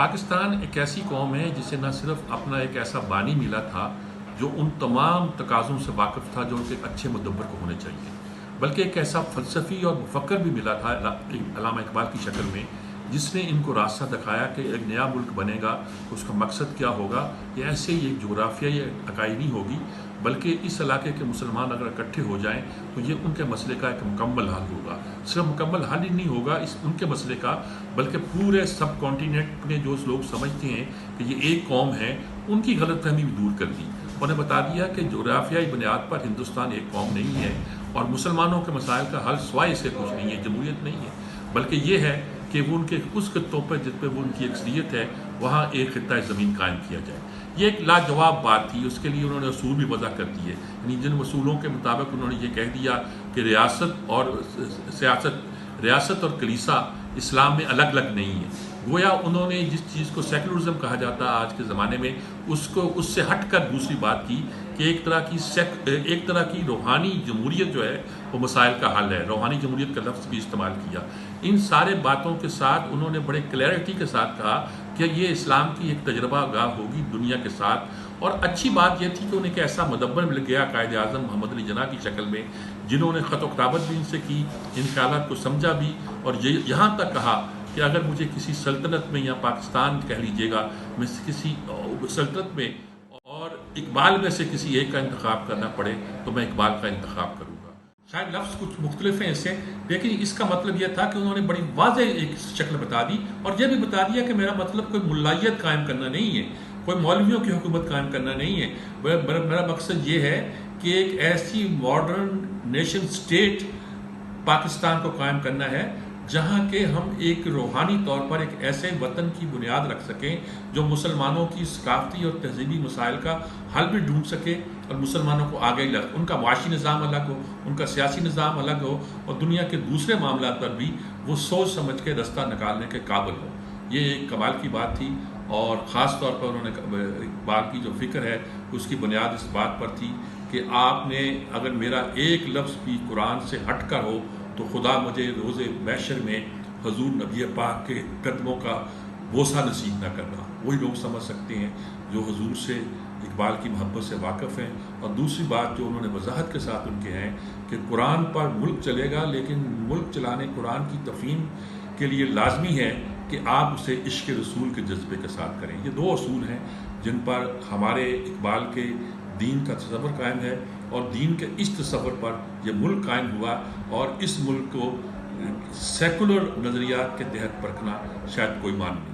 پاکستان ایک ایسی قوم ہے جسے نہ صرف اپنا ایک ایسا بانی ملا تھا جو ان تمام تقاضوں سے واقف تھا جو ایک اچھے مدبر کو ہونے چاہیے، بلکہ ایک ایسا فلسفی اور مفکر بھی ملا تھا علامہ اقبال کی شکل میں، جس نے ان کو راستہ دکھایا کہ ایک نیا ملک بنے گا، اس کا مقصد کیا ہوگا۔ یہ ایسے ہی ایک جغرافیائی اکائی نہیں ہوگی، بلکہ اس علاقے کے مسلمان اگر اکٹھے ہو جائیں تو یہ ان کے مسئلے کا ایک مکمل حل ہوگا۔ صرف مکمل حل ہی نہیں ہوگا ان کے مسئلے کا، بلکہ پورے سب کانٹیننٹ میں جو لوگ سمجھتے ہیں کہ یہ ایک قوم ہے، ان کی غلط فہمی بھی دور کر دی۔ انہیں بتا دیا کہ جغرافیائی بنیاد پر ہندوستان ایک قوم نہیں ہے اور مسلمانوں کے مسائل کا حل سوائے سے کچھ نہیں ہے، جمہوریت نہیں ہے، بلکہ یہ ہے کہ وہ ان کے اس خطوں پر جس پہ وہ ان کی اکثریت ہے وہاں ایک خطہ زمین قائم کیا جائے۔ یہ ایک لاجواب بات تھی، اس کے لیے انہوں نے اصول بھی وضع کر دیے، یعنی جن اصولوں کے مطابق انہوں نے یہ کہہ دیا کہ ریاست اور کلیسا اسلام میں الگ الگ نہیں ہے۔ گویا انہوں نے جس چیز کو سیکولرزم کہا جاتا ہے آج کے زمانے میں، اس سے ہٹ کر دوسری بات کی کہ ایک طرح کی روحانی جمہوریت جو ہے وہ مسائل کا حل ہے۔ روحانی جمہوریت کا لفظ بھی استعمال کیا۔ ان سارے باتوں کے ساتھ انہوں نے بڑے کلیئرٹی کے ساتھ کہا کہ یہ اسلام کی ایک تجربہ گاہ ہوگی دنیا کے ساتھ، اور اچھی بات یہ تھی کہ انہیں ایک ایسا مدبر مل گیا قائد اعظم محمد علی جناح کی شکل میں، جنہوں نے خط و کتابت بھی ان سے کی، ان خیالات کو سمجھا بھی، اور یہاں تک کہا کہ اگر مجھے کسی سلطنت میں یا پاکستان کہہ لیجیے گا میں کسی سلطنت میں اور اقبال میں سے کسی ایک کا انتخاب کرنا پڑے تو میں اقبال کا انتخاب کروں گا۔ شاید لفظ کچھ مختلف ہیں اس سے، لیکن اس کا مطلب یہ تھا کہ انہوں نے بڑی واضح ایک شکل بتا دی، اور یہ بھی بتا دیا کہ میرا مطلب کوئی ملائیت قائم کرنا نہیں ہے، کوئی مولویوں کی حکومت قائم کرنا نہیں ہے۔ میرا مقصد یہ ہے کہ ایک ایسی ماڈرن نیشن سٹیٹ پاکستان کو قائم کرنا ہے جہاں کہ ہم ایک روحانی طور پر ایک ایسے وطن کی بنیاد رکھ سکیں جو مسلمانوں کی ثقافتی اور تہذیبی مسائل کا حل بھی ڈھونڈ سکے، اور مسلمانوں کو آگے ان کا معاشی نظام الگ ہو، ان کا سیاسی نظام الگ ہو، اور دنیا کے دوسرے معاملات پر بھی وہ سوچ سمجھ کے رستہ نکالنے کے قابل ہو۔ یہ ایک کمال کی بات تھی، اور خاص طور پر انہوں نے اقبال کی جو فکر ہے اس کی بنیاد اس بات پر تھی کہ آپ نے اگر میرا ایک لفظ بھی قرآن سے ہٹ کر ہو تو خدا مجھے روز محشر میں حضور نبی پاک کے قدموں کا بوسہ نصیب نہ کرنا۔ وہی لوگ سمجھ سکتے ہیں جو حضور سے اقبال کی محبت سے واقف ہیں۔ اور دوسری بات جو انہوں نے وضاحت کے ساتھ ان کے ہیں کہ قرآن پر ملک چلے گا، لیکن ملک چلانے قرآن کی تفہیم کے لیے لازمی ہے کہ آپ اسے عشق رسول کے جذبے کے ساتھ کریں۔ یہ دو اصول ہیں جن پر ہمارے اقبال کے دین کا تصور قائم ہے، اور دین کے اس تصور پر یہ ملک قائم ہوا، اور اس ملک کو سیکولر نظریات کے تحت پرکھنا شاید کوئی مان نہیں۔